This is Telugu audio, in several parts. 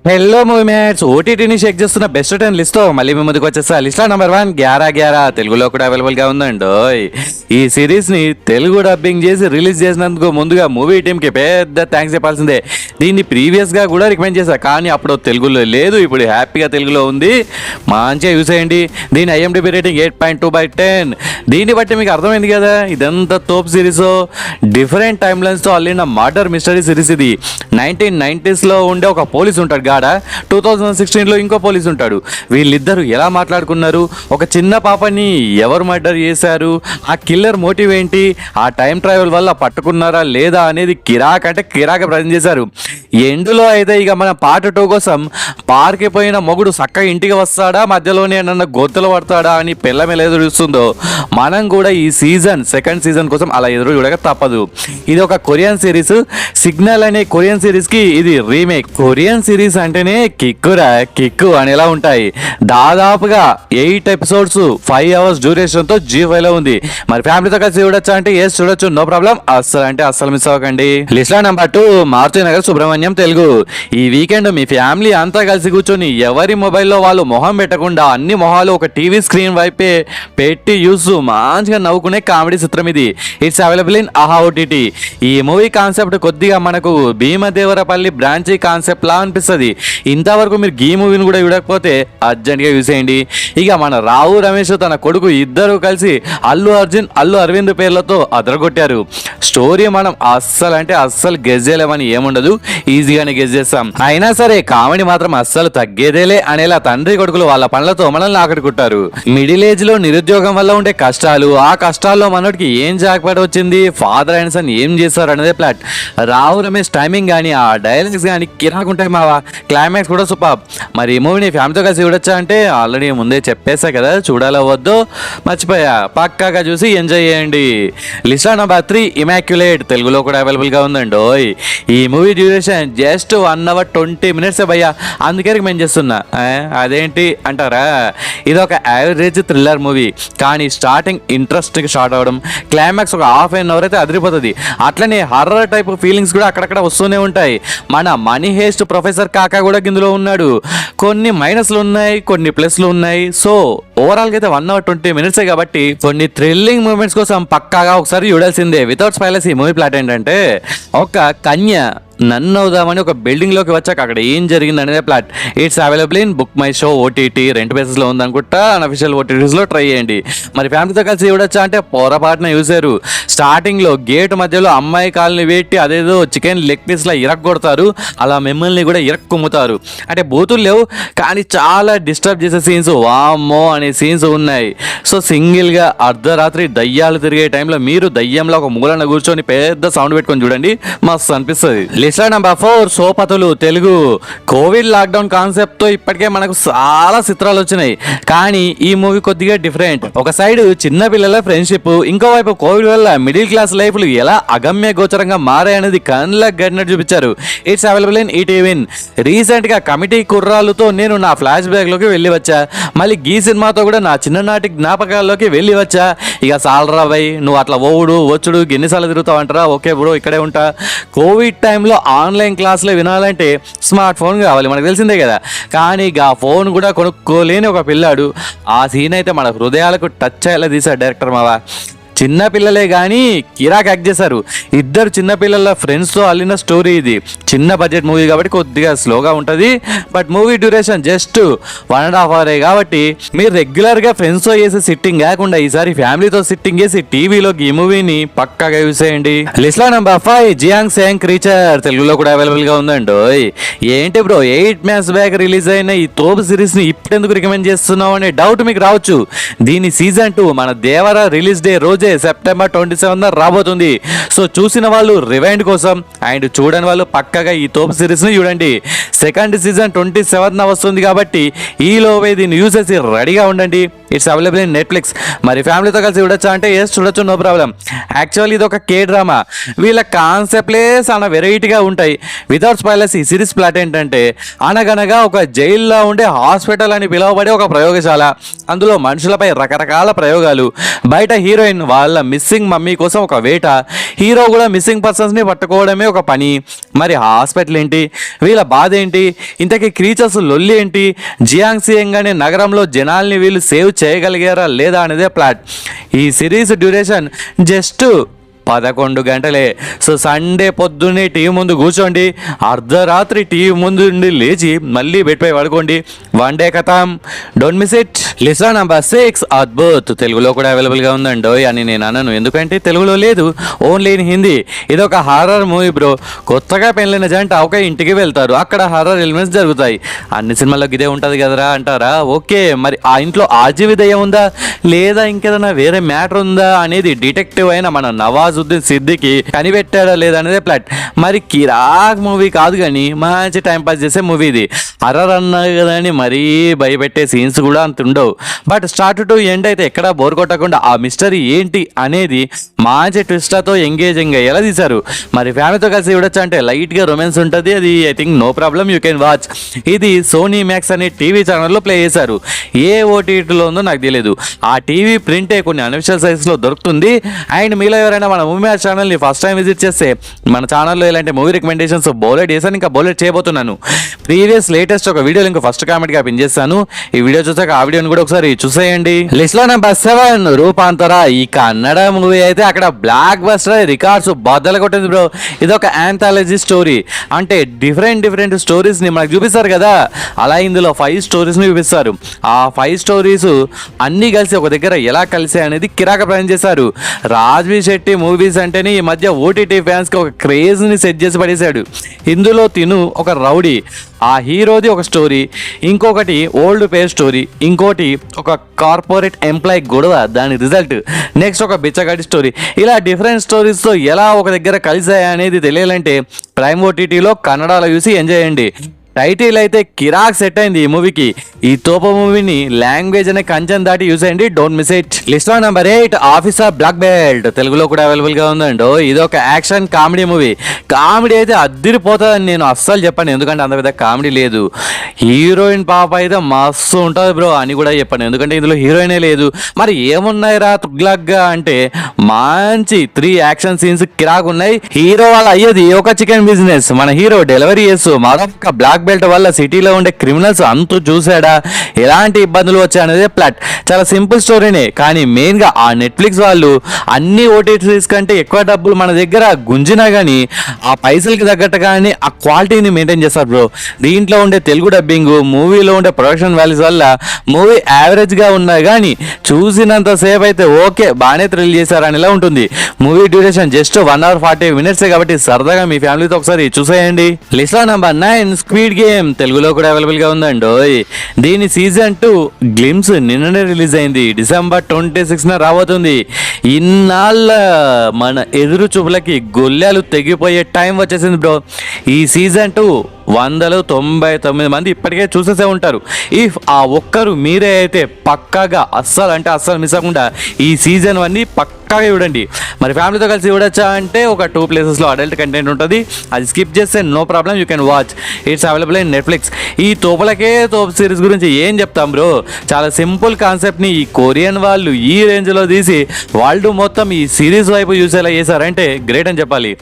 హలో మూవీ మేట్స్, ఓటీటీని చెక్ చేస్తున్న బెస్ట్ 10 లిస్ట్ మళ్ళీ మీ ముందుకు వచ్చేస్తా. లిస్ట్ నెంబర్ 1 11 తెలుగులో కూడా అవైలబుల్ గా ఉందండి. ఈ సిరీస్ ని తెలుగు డబ్బింగ్ చేసి రిలీజ్ చేసినందుకు ముందుగా మూవీ టీమ్ కి పెద్ద థ్యాంక్స్ చెప్పాల్సిందే. దీన్ని ప్రీవియస్ గా కూడా రికమెండ్ చేశా, కానీ అప్పుడు తెలుగులో లేదు, ఇప్పుడు హ్యాపీగా తెలుగులో ఉంది. మంచిగా యూస్ చేయండి. దీని IMDb రేటింగ్ 8.2/10. దీన్ని బట్టి మీకు అర్థమైంది కదా, ఇదంతా తోప్ సిరీస్. డిఫరెంట్ టైమ్ లైన్స్ తో అల్లిన మర్డర్ మిస్టరీ సిరీస్ ఇది. 1990s లో ఉండే ఒక పోలీస్ ఉంటాడు గాడ, 2016 లో ఇంకో పోలీస్ ఉంటాడు. వీళ్ళిద్దరు ఎలా మాట్లాడుకున్నారు, ఒక చిన్న పాపని ఎవరు మర్డర్ చేశారు, ఆ కిల్లర్ మోటివ్ ఏంటి, ఆ టైం ట్రావెల్ వల్ల పట్టుకున్నారా లేదా అనేది కిరాక్ అంటే కిరాక ప్రజెంట్ చేశారు. ఎండులో అయితే ఇక మన పార్ట్ 2 కోసం పార్కి పోయిన మొగుడు చక్కగా ఇంటికి వస్తాడా, మధ్యలోనే నన్ను గొంతులు పడతాడా అని పిల్ల మీద ఎదురు చూస్తుందో, మనం కూడా ఈ సెకండ్ సీజన్ కోసం అలా ఎదురు చూడక తప్పదు. ఇది ఒక కొరియన్ సిరీస్. సిగ్నల్ అనే కొరియన్ సిరీస్ కి ఇది రీమేక్. కొరియన్ సిరీస్ అంటేనే కిక్కురా కిక్కు అనేలా ఉంటాయి. దాదాపుగా 8 ఎపిసోడ్స్ 5 hours డ్యూరేషన్ తో G5 లో ఉంది. మరి ఫ్యామిలీతో కలిసి చూడొచ్చా అంటే ఎస్ చూడొచ్చు, నో ప్రాబ్లం. అస్సలు మిస్ అవ్వకండి. లిస్ట్ లో నెంబర్ 2 మారుతినగర్ సుబ్రహ్మణ్యం తెలుగు. ఈ వీకెండ్ మీ ఫ్యామిలీ అంతా కలిసి కూర్చొని ఎవరి మొబైల్లో వాళ్ళు మొహం పెట్టకుండా అన్ని మొహాలు ఒక టీవీ స్క్రీన్ వైపే పెట్టి యూస్ మంచిగా నవ్వుకునే కామెడీ చిత్రం ఇది. ఇట్స్ అవైలబుల్ ఇన్ ఆహా OTT. ఈ మూవీ కాన్సెప్ట్ కొద్దిగా మనకు భీమదేవరపల్లి బ్రాంచీ కాన్సెప్ట్ లా అనిపిస్తుంది. ఇంతవరకు మీరు ఈ మూవీని కూడా చూడకపోతే అర్జెంట్గా యూస్ చేయండి. ఇక మన రావు రమేష్ తన కొడుకు ఇద్దరు కలిసి అల్లు అర్జున్ అల్లు అరవింద్ పేర్లతో అదరగొట్టారు. స్టోరీ మనం అస్సలు గెస్ చేయలేమని ఏముండదు, ఈజీగానే గెస్ చేస్తాం. అయినా సరే కామెడీ మాత్రం అస్సలు తగ్గేదేలే అనేలా తండ్రి కొడుకులు వాళ్ళ పనులతో మనల్ని ఆకట్టుకుంటారు. మిడిల్ ఏజ్ లో నిరుద్యోగం వల్ల ఉండే కష్టాలు, ఆ కష్టాల్లో మనోడికి ఏం జాక్పాట్ వచ్చింది, ఫాదర్ అండ్ సన్ ఏం చేస్తారు అనేదే ప్లాట్. రావు రమేష్ టైమింగ్ కానీ ఆ డైలాగ్స్ కానీ కిరాకుంటాయి మావా. క్లైమాక్స్ కూడా సూపర్. మరి ఈ మూవీని ఫ్యామిలీతో కలిసి చూడొచ్చా అంటే ఆల్రెడీ ముందే చెప్పేసా కదా, చూడాలో వద్దో మర్చిపోయా, పక్కాగా చూసి ఎంజాయ్ చేయండి. లిస్ట్ నెంబర్ 3 ఇమాక్యులేట్ తెలుగులో కూడా అవైలబుల్ గా ఉందండి. ఈ movie duration just 1 hour 20 minutes భయ్యా, అందుకే రికమెండ్ చేస్తున్నా. అదేంటి అంటారా, ఇది ఒక యావరేజ్ థ్రిల్లర్ మూవీ, కానీ స్టార్టింగ్ ఇంట్రెస్టింగ్ స్టార్ట్ అవ్వడం, క్లైమాక్స్ ఒక ½ hour అయితే అదిరిపోతుంది. అట్లనే హర్రర్ టైప్ ఫీలింగ్స్ కూడా అక్కడక్కడ వస్తూనే ఉంటాయి. మన మనీ హేస్ట్ ప్రొఫెసర్ కాకా కూడా ఇందులో ఉన్నాడు. కొన్ని మైనస్లు ఉన్నాయి, కొన్ని ప్లస్లు ఉన్నాయి. సో ఓవరాల్ గా అయితే 1 hour 20 minutes కాబట్టి కొన్ని థ్రిల్లింగ్ మూమెంట్స్ కోసం పక్కాగా ఒకసారి చూడాల్సిందే. వితౌట్ స్పాయిలర్స్ ఈ మూవీ ప్లాట్ ఏంటంటే, ఒక కన్య నన్ను అవుదామని ఒక బిల్డింగ్ లోకి వచ్చాక అక్కడ ఏం జరిగింది అనేది plot. It's available in book my show OTT 2 places లో ఉందనుకుంటా. అన్అఫిషియల్ OTTs లో ట్రై చేయండి. మరి ఫ్యామిలీతో కలిసి చూడొచ్చా అంటే పొరపాటున చూసారు. స్టార్టింగ్ లో గేట్ మధ్యలో అమ్మాయి కాల్ని పెట్టి అదేదో చికెన్ లెగ్ పీస్ లా ఇరక్కొడతారు, అలా మిమ్మల్ని కూడా ఇరక్కుమ్ముతారు. అంటే బూతులు లేవు, కానీ చాలా డిస్టర్బ్ చేసే సీన్స్, వామ్మో అనే సీన్స్ ఉన్నాయి. సో సింగిల్ గా అర్ధరాత్రి దయ్యాలు తిరిగే టైంలో మీరు దయ్యంలో ఒక మూలన కూర్చొని పెద్ద సౌండ్ పెట్టుకొని చూడండి, మస్తు అనిపిస్తుంది. లిస్ట్ నెంబర్ 4 సోపతులు తెలుగు. కోవిడ్ లాక్డౌన్ కాన్సెప్ట్ తో ఇప్పటికే మనకు చాలా చిత్రాలు వచ్చినాయి, కానీ ఈ మూవీ కొద్దిగా డిఫరెంట్. ఒక సైడ్ చిన్న పిల్లల ఫ్రెండ్షిప్, ఇంకోవైపు కోవిడ్ వల్ల మిడిల్ క్లాస్ లైఫ్లు ఎలా అగమ్య గోచరంగా మారాయనేది కళ్ళకు గడినట్టు చూపించారు. It's available in ETV. Recent గా కమిటీ కుర్రాళ్ళతో నేను నా ఫ్లాష్ బ్యాక్ లోకి వెళ్ళి వచ్చా, మళ్ళీ ఈ సినిమాతో కూడా నా చిన్ననాటి జ్ఞాపకాల్లోకి వెళ్ళి వచ్చా. ఇక సాలరా భయ్, నువ్వు అట్లా ఓవుడు వచ్చుడు ఎన్నిసార్లు తిరుగుతావు అంటారా, ఓకే బ్రో ఇక్కడే ఉంటా. కోవిడ్ టైంలో ఆన్లైన్ క్లాసులు వినాలంటే స్మార్ట్ ఫోన్ కావాలి, మనకు తెలిసిందే కదా. కానీ ఆ ఫోన్ కూడా కొనుక్కోలేని ఒక పిల్లాడు, ఆ సీన్ అయితే మన హృదయాలకు టచ్ అయ్యేలా తీశాడు డైరెక్టర్ మావా. చిన్న పిల్లలే కానీ కిరాక్ యాక్ట్ చేశారు. ఇద్దరు చిన్నపిల్లల ఫ్రెండ్స్తో అల్లిన స్టోరీ ఇది. చిన్న బడ్జెట్ మూవీ కాబట్టి కొద్దిగా స్లోగా ఉంటుంది, but movie duration just 1.5 hour కాబట్టి మీరు రెగ్యులర్గా ఫ్రెండ్స్తో చేసే సిట్టింగ్ కాకుండా ఈసారి ఫ్యామిలీతో సిట్టింగ్ చేసి టీవీలో ఈ మూవీని పక్కాగా యూస్ చేయండి. లిస్ట్ లో నెంబర్ 5 జియాంగ్ సెంగ్ క్రీచర్ తెలుగులో కూడా అవైలబుల్గా ఉందండి. ఏంటి బ్రో 8 months బ్యాక్ రిలీజ్ అయిన ఈ తోపు సిరీస్ని ఇప్పుడెందుకు రికమెండ్ చేస్తున్నావు అనే డౌట్ మీకు రావచ్చు. దీని సీజన్ 2 మన దేవర రిలీజ్ డే రోజే September 27 రాబోతుంది. సో చూసిన వాళ్ళు రివైండ్ కోసం అండ్ చూడని వాళ్ళు పక్కగా ఈ తోపు సిరీస్ ని చూడండి. సెకండ్ సీజన్ 27 వస్తుంది కాబట్టి ఈలోవే దీన్ని యూజ్ చేసి రెడీగా ఉండండి. It's available in Netflix. మరి ఫ్యామిలీతో కలిసి చూడొచ్చా అంటే ఎస్ చూడొచ్చు, నో ప్రాబ్లం. యాక్చువల్లీ ఇది ఒక కే డ్రామా, వీళ్ళ కాన్సెప్ట్లే చాలా వెరైటీగా ఉంటాయి. వితౌట్ స్పాయిలర్స్ ఈ సిరీస్ ప్లాట్ ఏంటంటే, అనగనగా ఒక జైల్లో ఉండే హాస్పిటల్ అని పిలువబడే ఒక ప్రయోగశాల, అందులో మనుషులపై రకరకాల ప్రయోగాలు. బయట హీరోయిన్ వాళ్ళ మిస్సింగ్ మమ్మీ కోసం ఒక వేట, హీరో కూడా మిస్సింగ్ పర్సన్స్ని పట్టుకోవడమే ఒక పని. మరి హాస్పిటల్ ఏంటి, వీళ్ళ బాధ ఏంటి, ఇంతకీ క్రీచర్స్ లొల్లి ఏంటి, జియాంగ్సియంగ్ అనే నగరంలో జనాల్ని వీళ్ళు సేవ్ చేయగలిగారా లేదా అనేదే ప్లాట్. ఈ సిరీస్ డ్యూరేషన్ జస్ట్ 11 గంటలే. సో సండే పొద్దున్నే టీవీ ముందు కూర్చోండి, అర్ధరాత్రి టీవీ ముందు నుండి లేచి మళ్ళీ బెడ్పై పడుకోండి. వన్ డే కథం, don't miss it. List number 6 అద్భుత్. తెలుగులో కూడా అవైలబుల్గా ఉందండో అని నేను అనను, ఎందుకంటే తెలుగులో లేదు, ఓన్లీ ఇన్ హిందీ. ఇది ఒక హారర్ మూవీ బ్రో. కొత్తగా పెళ్ళైన జంట ఒక ఇంటికి వెళ్తారు, అక్కడ హారర్ ఎలిమెంట్స్ జరుగుతాయి. అన్ని సినిమాల్లోకి ఇదే ఉంటుంది కదరా అంటారా? ఓకే, మరి ఆ ఇంట్లో ఆర్జీవి దయ్యం ఉందా లేదా ఇంకేదైనా వేరే మ్యాటర్ ఉందా అనేది డిటెక్టివ్ అయిన మన నవాజుద్దీన్ సిద్దికి కనిపెట్టాడా లేదా అనేది ప్లాట్. మరి కిరాక్ మూవీ కాదు కానీ మంచి టైం పాస్ చేసే మూవీ ఇది. హర్రర్ అన్నా కదా అని మరీ భయపెట్టే సీన్స్ కూడా అంత ఉండవు. బట్ స్టార్ట్ టు ఎండ్ అయితే ఎక్కడా బోర్ కొట్టకుండా ఆ మిస్టరీ ఏంటి అనేది మంచి ట్విస్ట్తో ఎంగేజింగ్ అయ్యేలా తీశారు. మరి ఫ్యామిలీతో కలిసి చూడొచ్చు అంటే లైట్గా రొమాన్స్ ఉంటుంది, అది I think no problem, you can watch. ఇది సోనీ మ్యాక్స్ అనే టీవీ ఛానల్లో ప్లే చేశారు. ఏ ఓటీటీలో ఉందో నాకు తెలియదు. ఆ టీవీ ప్రింటే కొన్ని అన్అఫిషియల్ సైట్స్లో దొరుకుతుంది. అండ్ మీలో ఎవరైనా మన మూవీ మ్యాచ్ ఛానల్ని ఫస్ట్ టైం విజిట్ చేస్తే మన ఛానల్లో ఇలాంటి మూవీ రికమెండేషన్స్ బోలెట్ చేశాను, ఇంకా బోలెట్ చేయబోతున్నాను. ప్రీవియస్ లేటెస్ట్ ఒక వీడియో లింక్ ఫస్ట్ కామెంట్గా పిన్ చేస్తాను. ఈ వీడియో చూసాక ఆ వీడియోని కూడా ఒకసారి చూసేయండి. లిస్ట్ లో నెంబర్ 7 రూపాంతర. ఈ కన్నడ మూవీ అయితే అక్కడ బ్లాక్ బస్టర్ రికార్డ్స్ బద్దలు కొట్టింది బ్రో. ఇది ఒక యాంథాలజీ స్టోరీ, అంటే డిఫరెంట్ స్టోరీస్ ని మనకు చూపిస్తారు కదా, అలా ఇందులో 5 స్టోరీస్ ని చూపిస్తారు. ఆ 5 స్టోరీస్ అన్ని కలిసి ఒక దగ్గర ఎలా కలిసాయి అనేది కిరాక ప్లాన్ చేశారు. రాజ్వీ శెట్టి మూవీస్ అంటేనే ఈ మధ్య ఓటీటీ ఫ్యాన్స్ కి ఒక క్రేజ్ ని సెట్ చేసి పడేశాడు. ఇందులో తిను ఒక రౌడీ, ఆ హీరోది ఒక స్టోరీ, ఇంకొకటి ఓల్డ్ పేజ్ స్టోరీ, ఇంకోటి ఒక కార్పొరేట్ ఎంప్లాయీ గొడవ దాని రిజల్ట్, నెక్స్ట్ ఒక బిచ్చగాడి స్టోరీ. ఇలా డిఫరెంట్ స్టోరీస్తో ఎలా ఒక దగ్గర కలిసాయి అనేది తెలియాలంటే ప్రైమ్ ఓటీటీలో కన్నడలో చూసి ఎంజాయ్ చేయండి. టైటిల్ అయితే కిరాక్ సెట్ అయింది ఈ మూవీకి. ఈ తోప మూవీని లాంగ్వేజ్ అనే కంచెం దాటి యూజ్ అయ్యండి, డోంట్ మిస్ ఇట్. లిస్ట్ లో నెంబర్ 8 ఆఫీసర్ బ్లాక్ బెల్ట్. తెలుగులో కూడా అవైలబుల్ గా ఉందండి. ఇది ఒక యాక్షన్ కామెడీ మూవీ. కామెడీ అయితే అద్దిరిపోతుందని నేను అస్సలు చెప్పాను, ఎందుకంటే అంత పెద్ద కామెడీ లేదు. హీరోయిన్ పాప అయితే మస్తు ఉంటుంది బ్రో అని కూడా చెప్పాను, ఎందుకంటే ఇందులో హీరోయినే లేదు. మరి ఏమున్నాయి రా తుగ్లగ్గా అంటే మంచి 3 యాక్షన్ సీన్స్ కిరాక్ ఉన్నాయి. హీరో వాళ్ళ అయ్యేది ఒక చికెన్ బిజినెస్, మన హీరో డెలివరీ చేస్తూ మరొక బ్లాక్ బెల్ట్ వల్ల సిటీలో ఉండే క్రిమినల్స్ అంతు చూసాడా, ఎలాంటి ఇబ్బందులు వచ్చాయనేదే ప్లాట్. చాలా సింపుల్ స్టోరీనే, కానీ మెయిన్గా ఆ నెట్ఫ్లిక్స్ వాళ్ళు అన్ని ఓటీటీస్ కంటే ఎక్కువ డబ్బులు మన దగ్గర గుంజినా కానీ ఆ పైసలకి తగ్గట్టుగానే ఆ క్వాలిటీని మెయింటైన్ చేస్తారు బ్రో. దీంట్లో ఉండే తెలుగు డబ్బింగ్, మూవీలో ఉండే ప్రొడక్షన్ వాల్యూస్ వల్ల మూవీ యావరేజ్గా ఉన్నా కానీ చూసినంత సేపు అయితే ఓకే బాగానే థ్రిల్ చేశారని ఇలా ఉంటుంది. Movie duration just 1 hour 40 minutes కాబట్టి సరదాగా మీ ఫ్యామిలీతో ఒకసారి చూసేయండి. List number 9 squid game. తెలుగులో కూడా అవైలబుల్ గా ఉందండి. దీని సీజన్ 2 గ్లిమ్స్ నిన్ననే రిలీజ్ అయింది, December 26న రాబోతుంది. ఇన్నాళ్ళ మన ఎదురు చూపులకి గొల్లెలు తెగిపోయే టైం వచ్చేసింది బ్రో. ఈ సీజన్ 2 199 మంది ఇప్పటికే చూసేసే ఉంటారు. ఇఫ్ ఆ ఒక్కరు మీరే అయితే పక్కాగా అస్సలు మిస్ అవ్వకుండా ఈ సీజన్ 1ని పక్కాగా చూడండి. మరి ఫ్యామిలీతో కలిసి చూడొచ్చా అంటే ఒక 2 ప్లేసెస్లో అడల్ట్ కంటెంట్ ఉంటుంది, అది స్కిప్ చేస్తే no problem, you can watch. It's available in Netflix. ఈ తోపులకే తోపు సిరీస్ గురించి ఏం చెప్తాం బ్రో, చాలా సింపుల్ కాన్సెప్ట్ని ఈ కొరియన్ వాళ్ళు ఈ రేంజ్లో తీసి వరల్డ్ మొత్తం ఈ సిరీస్ వైపు చూసేలా చేశారంటే గ్రేట్ అని చెప్పాలి.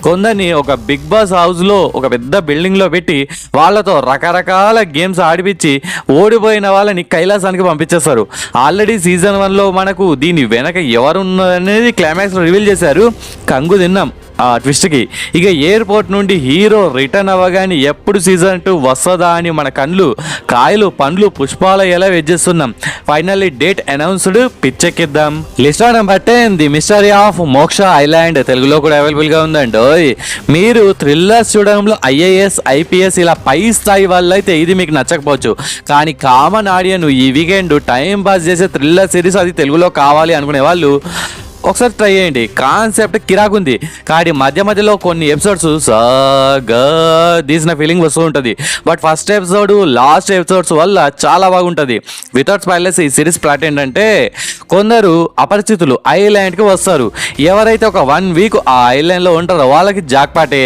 కొందరిని ఒక బిగ్ బాస్ హౌస్లో ఒక పెద్ద బిల్డింగ్లో పెట్టి వాళ్ళతో రకరకాల గేమ్స్ ఆడిపించి ఓడిపోయిన వాళ్ళని కైలాసానికి పంపించేస్తారు. ఆల్రెడీ సీజన్ 1లో మనకు దీని వెనక ఎవరున్నదనేది క్లైమాక్స్లో రివీల్ చేశారు. కంగు తిన్నాం ఆ ట్విస్ట్కి. ఇక ఎయిర్పోర్ట్ నుండి హీరో రిటర్న్ అవ్వగానే ఎప్పుడు సీజన్ 2 వస్తుందా అని మన కళ్ళు కాయలు పండ్లు పుష్పాలు ఎలా వెయిట్ చేస్తున్నాం. ఫైనల్లీ డేట్ అనౌన్స్డ్, పిచ్చెక్కిద్దాం. List number 10 the mystery of Moksha island. తెలుగులో కూడా అవైలబుల్గా ఉందండి. మీరు థ్రిల్లర్స్ చూడడంలో ఐఏఎస్ ఐపీఎస్ ఇలా పై స్థాయి వాళ్ళైతే ఇది మీకు నచ్చకపోవచ్చు, కానీ కామన్ ఆడియన్ ఈ వీకెండ్ టైం పాస్ చేసే థ్రిల్లర్ సిరీస్ అది తెలుగులో కావాలి అనుకునే వాళ్ళు ఒకసారి ట్రై చేయండి. కాన్సెప్ట్ కిరాకుంది, కానీ మధ్యలో కొన్ని ఎపిసోడ్స్ సాగా తీసిన ఫీలింగ్ వస్తూ ఉంటుంది. But first episode last episodes వల్ల చాలా బాగుంటుంది. వితౌట్ స్పాయిలర్స్ ఈ సిరీస్ ప్లాట్ ఏంటంటే కొందరు అపరిచితులు ఐలాండ్కి వస్తారు. ఎవరైతే ఒక 1 వీక్ ఆ ఐలాండ్లో ఉంటారో వాళ్ళకి జాక్పాటే.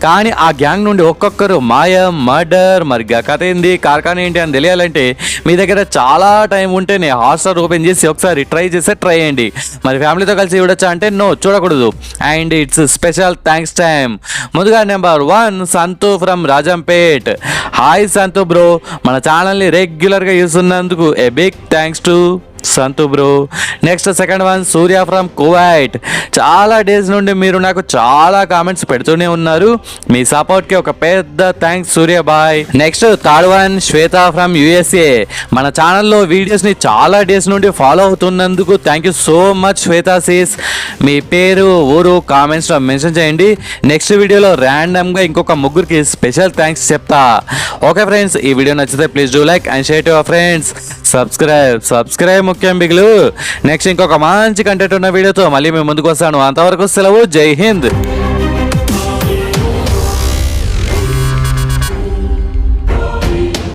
కానీ ఆ గ్యాంగ్ నుండి ఒక్కొక్కరు మాయం, మర్డర్, మరి కథ ఏంది, కార్ఖానా ఏంటి అని తెలియాలంటే మీ దగ్గర చాలా టైం ఉంటేనే హాట్స్టార్ ఓపెన్ చేసి ఒకసారి ట్రై చేయండి. మరి ఫ్యామిలీతో కలిసి చూడొచ్చా అంటే నో, చూడకూడదు. And it's special thanks time. ముందుగా number 1 Santhu from Rajampet. Hi Santhu bro, మన ఛానల్ని రెగ్యులర్గా చూస్తున్నందుకు a big thanks to Santhu bro. Next second one Surya from Kuwait. చాలా డేస్ నుండి మీరు నాకు చాలా కామెంట్స్ పెడుతూనే ఉన్నారు. మీ సపోర్ట్కి ఒక పెద్ద థ్యాంక్స్ సూర్య బాయ్. Next third one Shweta from USA. మన ఛానల్లో వీడియోస్ని చాలా డేస్ నుండి ఫాలో అవుతున్నందుకు thank you so much Shweta సీస్. మీ పేరు, ఊరు కామెంట్స్లో మెన్షన్ చేయండి. నెక్స్ట్ వీడియోలో ర్యాండమ్గా ఇంకొక ముగ్గురికి స్పెషల్ థ్యాంక్స్ చెప్తా. ఓకే ఫ్రెండ్స్, ఈ వీడియో నచ్చితే please do like and share to your friends. Subscribe ముఖ్యం బిగులు. నెక్స్ట్ ఇంకొక మంచి కంటెంట్ ఉన్న వీడియోతో మళ్ళీ మేము ముందుకు వస్తాను. అంతవరకు సెలవు. జై హింద్.